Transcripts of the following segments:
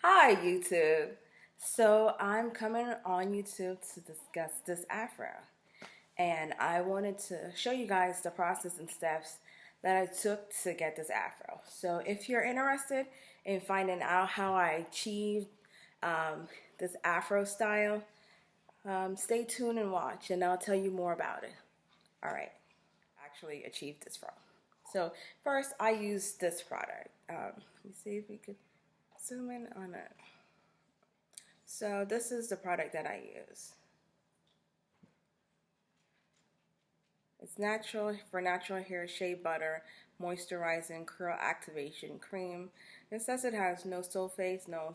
Hi YouTube. So I'm coming on YouTube to discuss this afro, and I wanted to show you guys the process and steps that I took to get this afro. So if you're interested in finding out how I achieved um, this afro style, stay tuned and watch, and I'll tell you more about it. All right, actually achieved this from. So first, I used this product. Let me see if we could zoom in on it. So this is the product that I use. It's natural for natural hair shea butter, moisturizing curl activation cream. It says it has no sulfates, no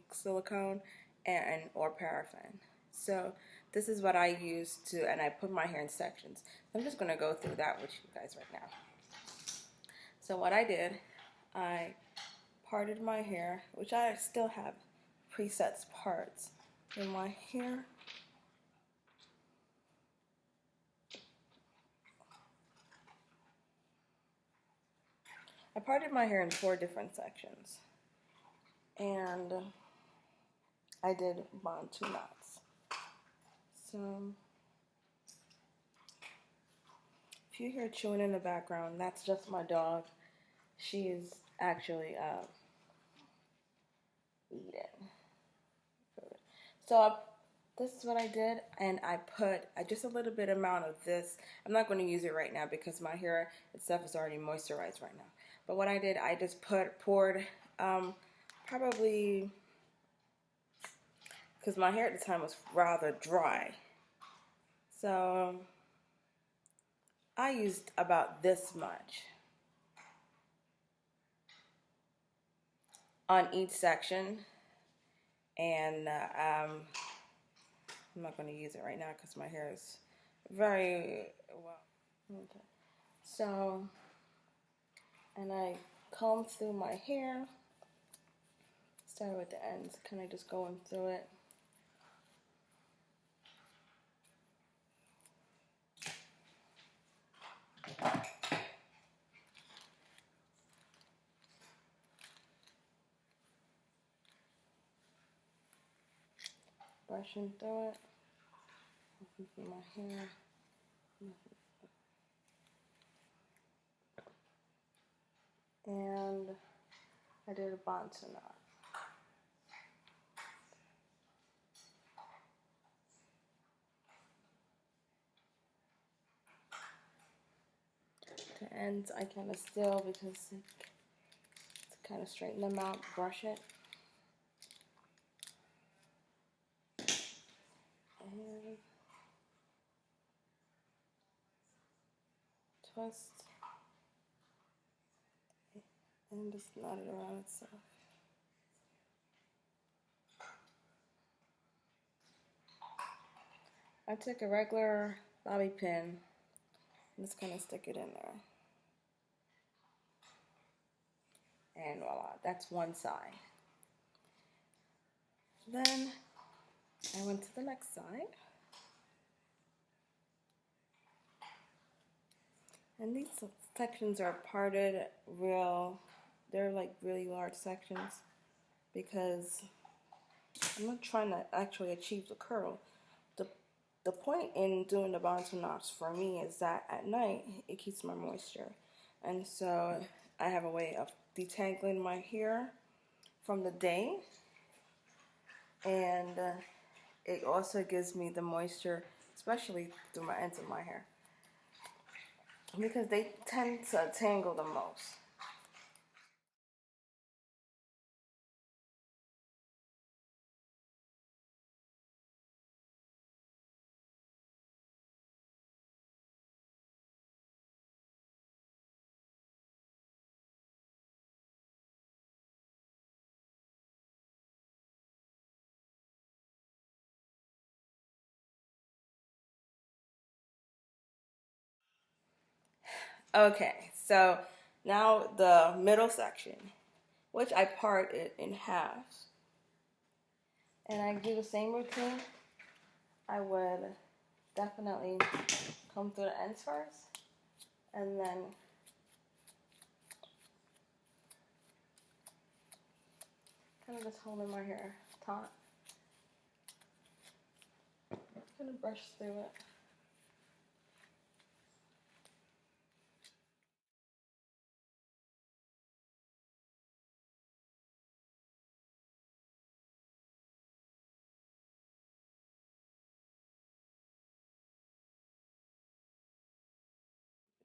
silicone, and or paraffin. So this is what I use to, and I put my hair in sections. I'm just going to go through that with you guys right now. So what I did, I parted my hair, which I still have presets parts in my hair. I parted my hair in 4 different sections, and I did bond 2 knots. So if you hear chewing in the background, that's just my dog. She is actually eating food. So this is what I did, and I put just a little bit amount of this. I'm not going to use it right now because my hair itself is already moisturized right now. But what I did, I just poured probably, because my hair at the time was rather dry. So I used about this much on each section, and I'm not going to use it right now because my hair is very well. Okay. So, and I combed through my hair, started with the ends, kind of just going through it. Brushing through it, looking through my hair. And I did a bantu knot. The ends I kind of still, because to kind of straighten them out, brush it. And twist. And just knot it around itself. I took a regular bobby pin and just kind of stick it in there. And voila, that's one side. Then I went to the next side. And these sections are parted they're like really large sections because I'm not trying to actually achieve the curl. The point in doing the bantu knots for me is that at night it keeps my moisture, and so I have a way of detangling my hair from the day, and it also gives me the moisture, especially through my ends of my hair, because they tend to tangle the most. Okay, so now the middle section, which I part it in half, and I do the same routine. I would definitely come through the ends first, and then kind of just holding my hair taut. Gonna brush through it.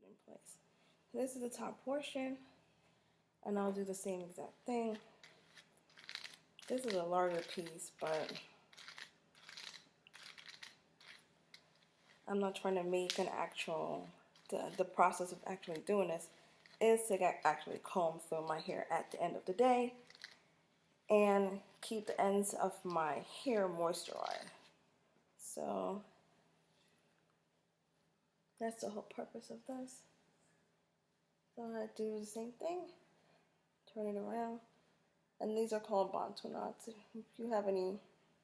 In place. So this is the top portion, and I'll do the same exact thing. This is a larger piece, but I'm not trying to make an actual, the process of actually doing this is to actually comb through my hair at the end of the day and keep the ends of my hair moisturized. So that's the whole purpose of this. So I do the same thing, turn it around. And these are called bantu knots. If you have any,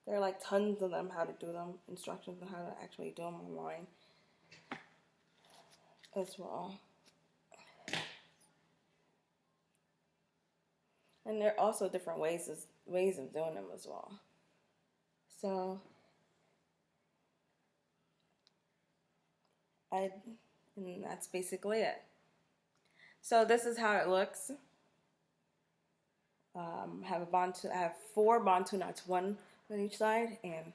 there are like tons of them, how to do them, instructions on how to actually do them online as well. And there are also different ways of doing them as well. So and that's basically it. So this is how it looks. I have 4 bantu knots, 1 on each side and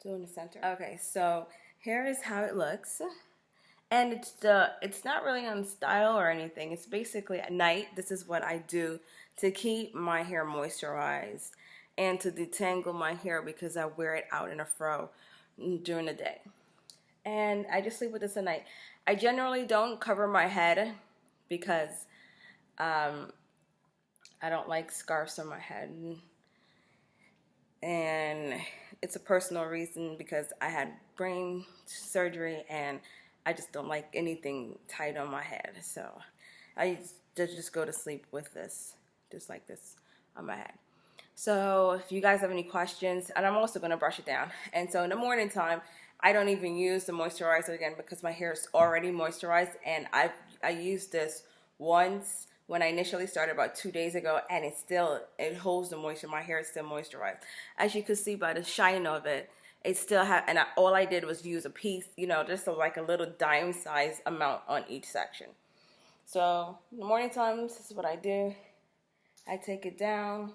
2 in the center. Okay, so here is how it looks. And it's not really on style or anything. It's basically at night. This is what I do to keep my hair moisturized and to detangle my hair because I wear it out in a fro during the day. And I just sleep with this at night. I generally don't cover my head because I don't like scarves on my head. And it's a personal reason because I had brain surgery and I just don't like anything tight on my head. So I just go to sleep with this, just like this on my head. So if you guys have any questions, and I'm also going to brush it down. And so in the morning time, I don't even use the moisturizer again because my hair is already moisturized. And I used this once when I initially started about 2 days ago, and it holds the moisture. My hair is still moisturized. As you can see by the shine of it, it still had, and all I did was use a piece, just like a little dime size amount on each section. So in the morning times, this is what I do. I take it down.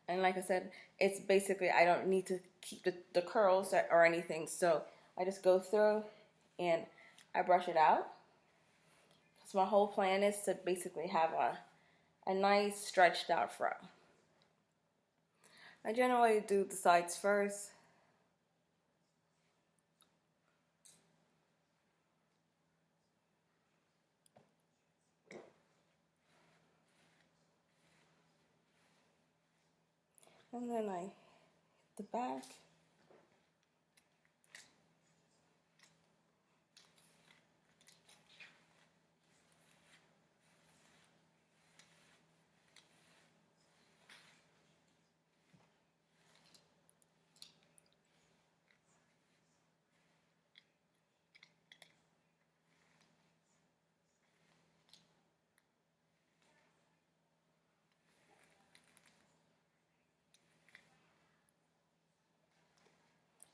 And like I said, it's basically, I don't need to keep the curls or anything. So I just go through and I brush it out. So my whole plan is to basically have a nice stretched out fro. I generally do the sides first. And then I hit the back.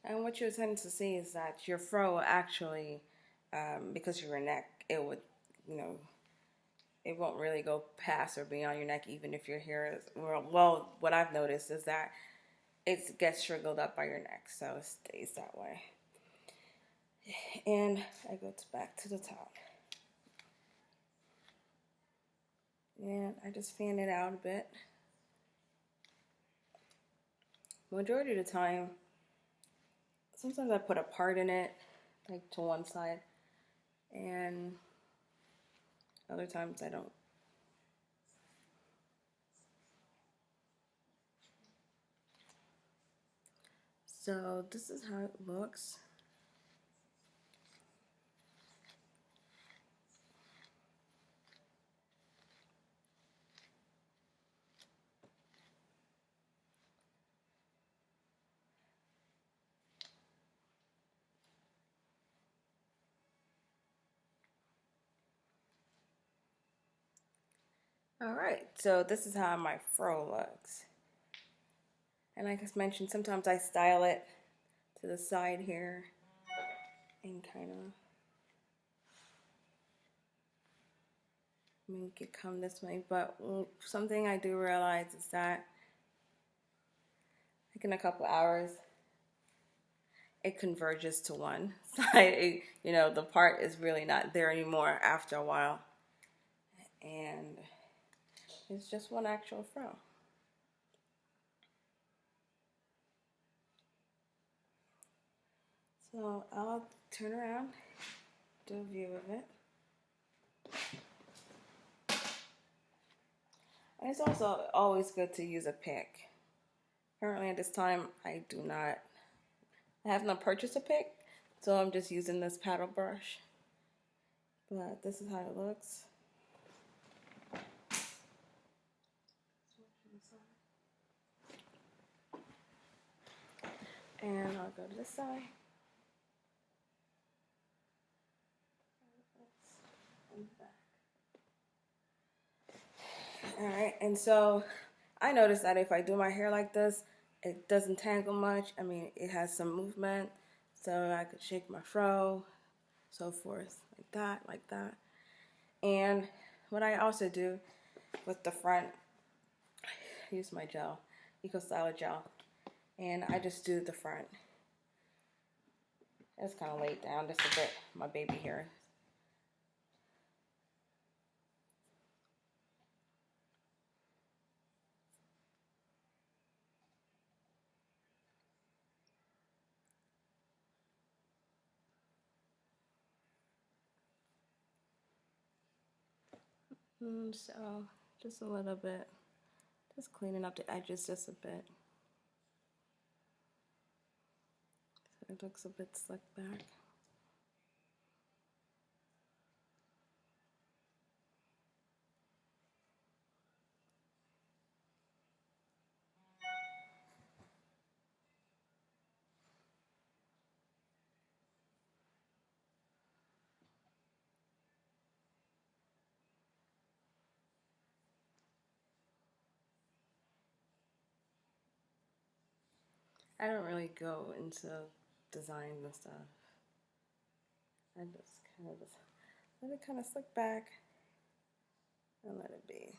And what you're tending to see is that your fro will actually, because of your neck, it would, it won't really go past or beyond your neck, even if your hair is, well, what I've noticed is that it gets shriveled up by your neck, so it stays that way. And I go back to the top. And I just fan it out a bit. Majority of the time, sometimes I put a part in it, like to one side, and other times I don't. So this is how it looks. Alright, so this is how my fro looks. And like I mentioned, sometimes I style it to the side here and kind of make it come this way. But something I do realize is that like in a couple hours, it converges to one side. The part is really not there anymore after a while. And it's just one actual fro. So I'll turn around, do a view of it. And it's also always good to use a pick. Currently at this time, I have not purchased a pick, so I'm just using this paddle brush. But this is how it looks. And I'll go to this side. Alright, and so I noticed that if I do my hair like this, it doesn't tangle much. I mean, it has some movement, so I could shake my fro, so forth, like that. And what I also do with the front, use my gel, Eco Styler gel, and I just do the front. It's kind of laid down just a bit, my baby hair. So just a little bit, just cleaning up the edges just a bit. So it looks a bit slicked back. I don't really go into designs and stuff. I just kind of let it kind of slick back and let it be.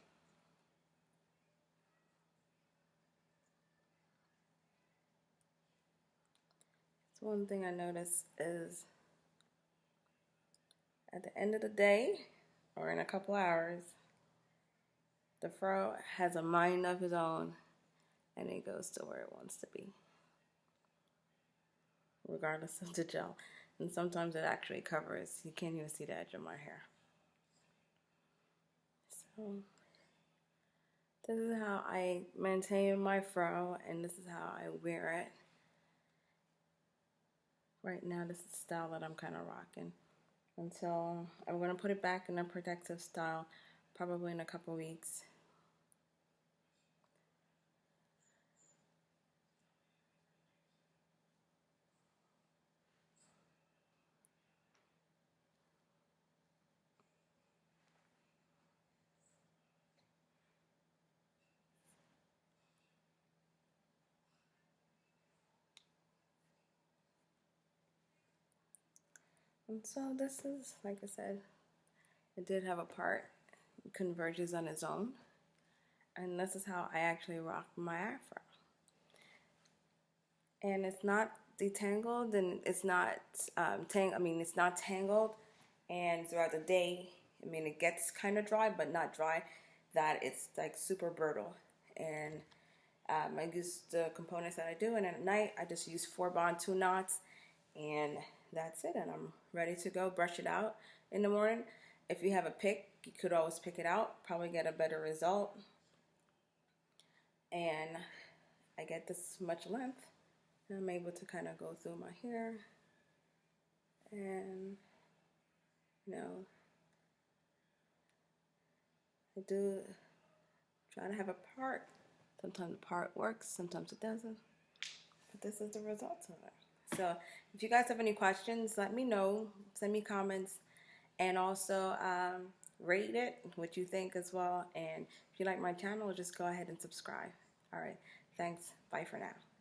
So one thing I noticed is at the end of the day, or in a couple hours, the fro has a mind of its own and it goes to where it wants to be, regardless of the gel. And sometimes it actually covers, you can't even see the edge of my hair. So this is how I maintain my fro, and this is how I wear it. Right now, this is the style that I'm kind of rocking. Until I'm going to put it back in a protective style, probably in a couple weeks. And so this is, like I said, it did have a part. It converges on its own. And this is how I actually rock my afro. And it's not detangled, and it's not it's not tangled. And throughout the day, it gets kind of dry, but not dry that it's like super brittle. And I use the components that I do, and at night I just use 4-bond 2 knots, and that's it. And I'm ready to go. Brush it out in the morning. If you have a pick, you could always pick it out, probably get a better result. And I get this much length, and I'm able to kind of go through my hair and I do try to have a part. Sometimes the part works, sometimes it doesn't. But this is the result of it. So if you guys have any questions, let me know. Send me comments. And also, rate it, what you think as well. And if you like my channel, just go ahead and subscribe. All right. Thanks. Bye for now.